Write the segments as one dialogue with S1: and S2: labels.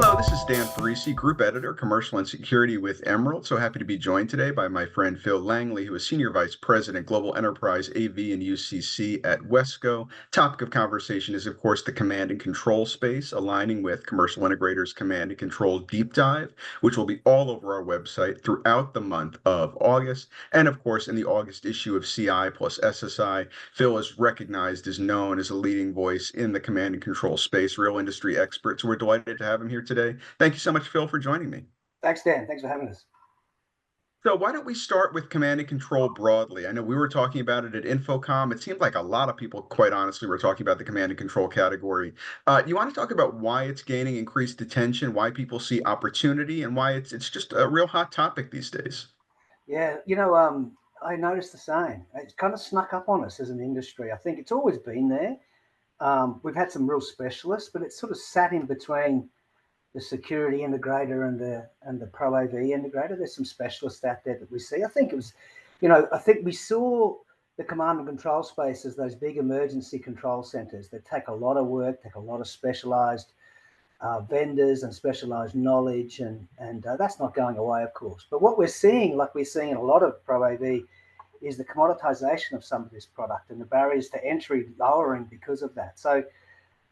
S1: Hello, this is Dan Ferrisi, Group Editor, Commercial and Security with Emerald. So happy to be joined today by my friend Phil Langley, who is Senior Vice President, Global Enterprise AV and UCC at Wesco. Topic of conversation is, of course, the command and control space, aligning with Commercial Integrators Command and Control Deep Dive, which will be all over our website throughout the month of August. And of course, in the August issue of CI plus SSI, Phil is recognized as known as a leading voice in the command and control space, real industry expert. So we're delighted to have him here today. Thank you so much, Phil, for joining me.
S2: Thanks, Dan. Thanks for having us.
S1: So why don't we start with command and control broadly? I know we were talking about it at InfoComm. It seemed like a lot of people, quite honestly, were talking about the command and control category. You want to talk about why it's gaining increased attention, why people see opportunity, and why it's just a real hot topic these days?
S2: Yeah, I noticed the same. It's kind of snuck up on us as an industry. I think it's always been there. We've had some real specialists, but it's sort of sat in between the security integrator and the pro AV integrator. There's some specialists out there that we see. I think we saw the command and control space as those big emergency control centers that take a lot of work, take a lot of specialized vendors and specialized knowledge, and that's not going away, of course. But what we're seeing, like we're seeing in a lot of pro AV, is the commoditization of some of this product and the barriers to entry lowering because of that. So,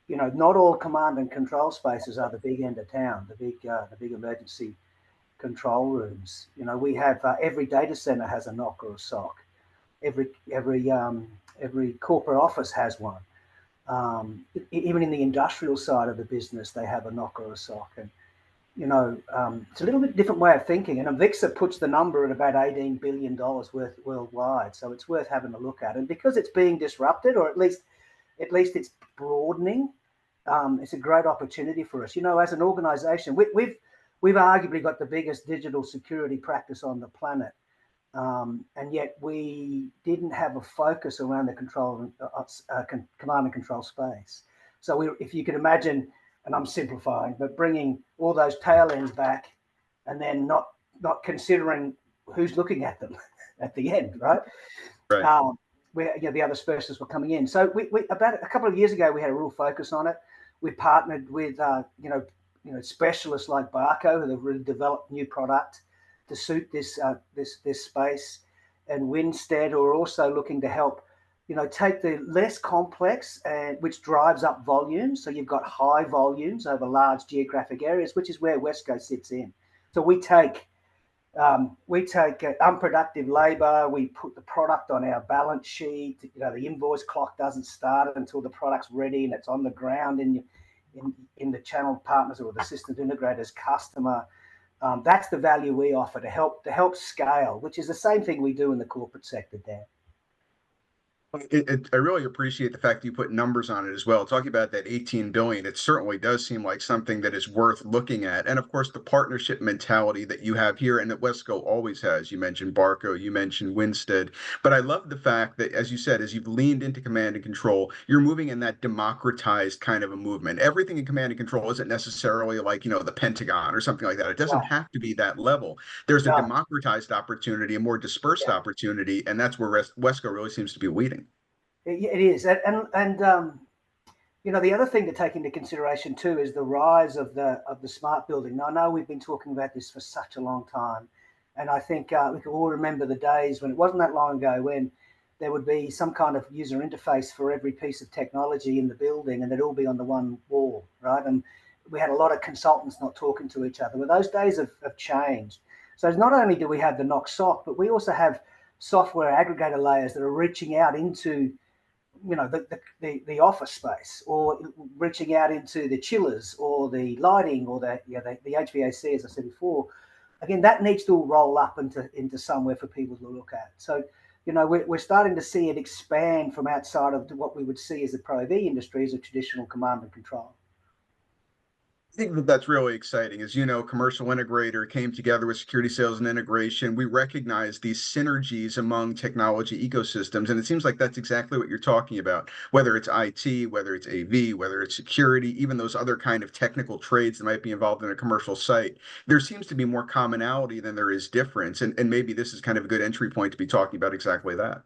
S2: not all command and control spaces are the big end of town, the big emergency control rooms. We have every data center has a NOC or a SOC. Every corporate office has one. Even in the industrial side of the business, they have a NOC or a SOC. And it's a little bit different way of thinking. And Avixa puts the number at about $18 billion worth worldwide. So it's worth having a look at. And because it's being disrupted, or at least it's broadening, it's a great opportunity for us. As an organization, we've arguably got the biggest digital security practice on the planet. And yet we didn't have a focus around the command and control space. So if you can imagine, and I'm simplifying, but bringing all those tail ends back and then not considering who's looking at them at the end, right?
S1: Right.
S2: Where the other specialists were coming in. So we about a couple of years ago, we had a real focus on it. We partnered with specialists like Barco, who have really developed new product to suit this space, and Winstead, who are also looking to help take the less complex, which drives up volumes. So you've got high volumes over large geographic areas, which is where Wesco sits in. So we take unproductive labor. We put the product on our balance sheet. The invoice clock doesn't start until the product's ready and it's on the ground in the channel partners or the systems integrators customer. That's the value we offer to help scale, which is the same thing we do in the corporate sector, Dan.
S1: I really appreciate the fact that you put numbers on it as well. Talking about that 18 billion, it certainly does seem like something that is worth looking at. And of course, the partnership mentality that you have here and that Wesco always has. You mentioned Barco, you mentioned Winstead, but I love the fact that, as you said, as you've leaned into command and control, you're moving in that democratized kind of a movement. Everything in command and control isn't necessarily like, the Pentagon or something like that. It doesn't have to be that level. There's a democratized opportunity, a more dispersed opportunity, and that's where Wesco really seems to be leading.
S2: It is, and the other thing to take into consideration too is the rise of the smart building. Now, I know we've been talking about this for such a long time, and I think we can all remember the days when it wasn't that long ago when there would be some kind of user interface for every piece of technology in the building, and they'd all be on the one wall, right? And we had a lot of consultants not talking to each other. Well, those days have changed. So not only do we have the NOC SOC, but we also have software aggregator layers that are reaching out into the office space, or reaching out into the chillers or the lighting or the HVAC, as I said before. Again, that needs to all roll up into somewhere for people to look at. So, we're starting to see it expand from outside of what we would see as the pro AV industry as a traditional command and control.
S1: I think that that's really exciting. As you know, Commercial Integrator came together with Security Sales and Integration. We recognize these synergies among technology ecosystems, and it seems like that's exactly what you're talking about, whether it's IT, whether it's AV, whether it's security, even those other kind of technical trades that might be involved in a commercial site. There seems to be more commonality than there is difference, and maybe this is kind of a good entry point to be talking about exactly that.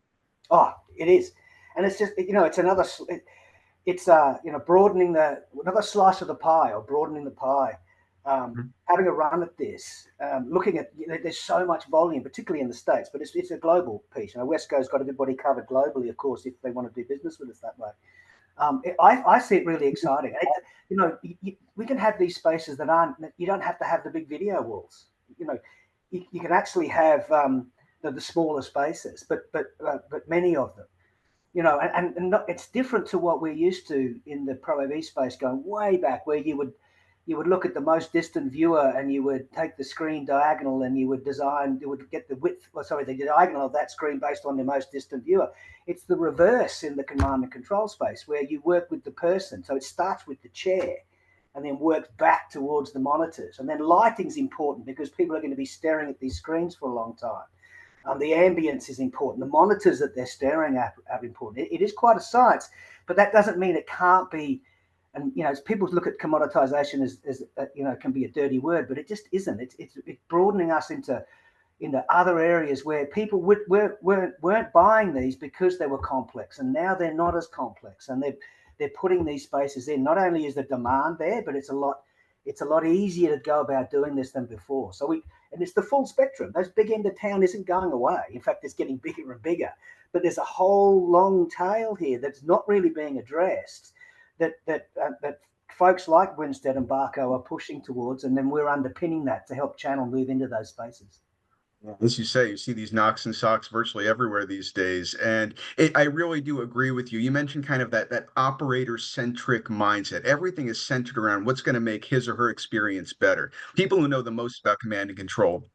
S2: Oh, it is. And it's just, it's another, it's broadening another slice of the pie, or broadening the pie. Having a run at this, looking at, there's so much volume, particularly in the States, but it's a global piece. Wesco's got everybody covered globally, of course, if they want to do business with us that way. I see it really exciting. We can have these spaces you don't have to have the big video walls. You can actually have the smaller spaces, but many of them. And it's different to what we're used to in the Pro AV space, going way back, where you would look at the most distant viewer and you would take the screen diagonal and you would get the width, the diagonal of that screen based on the most distant viewer. It's the reverse in the command and control space, where you work with the person. So it starts with the chair and then works back towards the monitors. And then lighting's important because people are going to be staring at these screens for a long time. The ambience is important. The monitors that they're staring at are important. It is quite a science, but that doesn't mean it can't be. And as people look at commoditization as can be a dirty word, but it just isn't. It's broadening us into other areas where people weren't buying these because they were complex, and now they're not as complex, and they're putting these spaces in. Not only is the demand there, but it's a lot easier to go about doing this than before. And it's the full spectrum. Those big end of town isn't going away. In fact, it's getting bigger and bigger. But there's a whole long tail here that's not really being addressed, that folks like Winstead and Barco are pushing towards, and then we're underpinning that to help Channel move into those spaces.
S1: As you say, you see these knocks and socks virtually everywhere these days. And I really do agree with you. You mentioned kind of that operator-centric mindset. Everything is centered around what's going to make his or her experience better. People who know the most about command and control,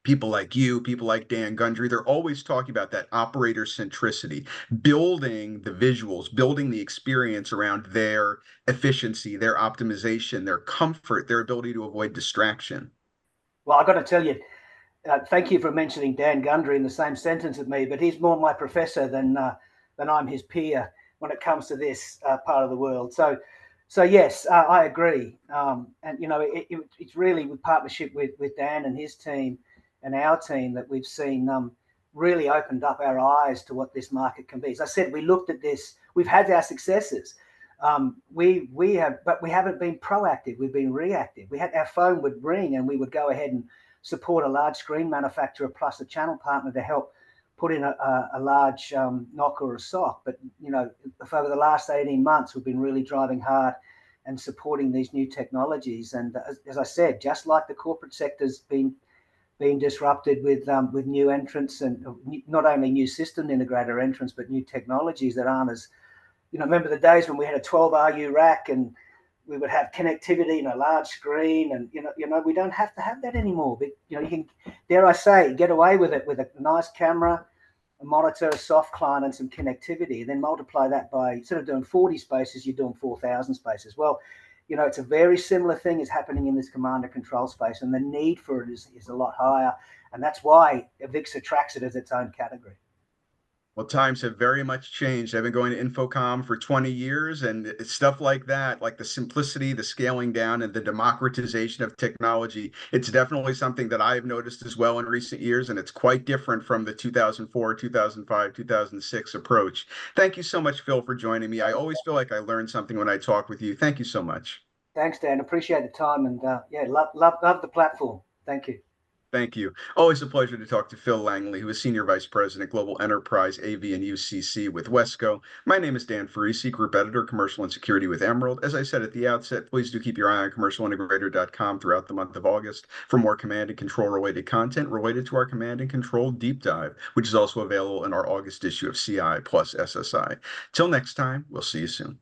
S1: people like you, people like Dan Gundry, they're always talking about that operator centricity, building the visuals, building the experience around their efficiency, their optimization, their comfort, their ability to avoid distraction.
S2: Well, I've got to tell you, thank you for mentioning Dan Gundry in the same sentence as me, but he's more my professor than I'm his peer when it comes to this part of the world. So yes, I agree. And it's really with partnership with Dan and his team and our team that we've seen really opened up our eyes to what this market can be. As I said, we looked at this. We've had our successes. We have, but we haven't been proactive. We've been reactive. Our phone would ring and we would go ahead and support a large screen manufacturer plus a channel partner to help put in a large knock or a sock. But for over the last 18 months, we've been really driving hard and supporting these new technologies. And as I said, just like the corporate sector's been disrupted with new entrants, and not only new system integrator entrants, but new technologies that aren't as, remember the days when we had a 12 RU rack and we would have connectivity and a large screen, and we don't have to have that anymore. But you can, dare I say, get away with it with a nice camera, a monitor, a soft client, and some connectivity, and then multiply that by, instead of doing 40 spaces, you're doing 4,000 spaces. Well, it's a very similar thing is happening in this command and control space, and the need for it is a lot higher, and that's why Avixa tracks it as its own category.
S1: Well, times have very much changed. I've been going to Infocom for 20 years, and it's stuff like that, like the simplicity, the scaling down, and the democratization of technology. It's definitely something that I've noticed as well in recent years, and it's quite different from the 2004, 2005, 2006 approach. Thank you so much, Phil, for joining me. I always feel like I learn something when I talk with you. Thank you so much.
S2: Thanks, Dan. Appreciate the time, and love the platform. Thank you.
S1: Thank you. Always a pleasure to talk to Phil Langley, who is Senior Vice President, Global Enterprise, AV and UCC with Wesco. My name is Dan Ferrisi, Group Editor, Commercial and Security with Emerald. As I said at the outset, please do keep your eye on commercialintegrator.com throughout the month of August for more command and control related content related to our command and control deep dive, which is also available in our August issue of CI plus SSI. Till next time, we'll see you soon.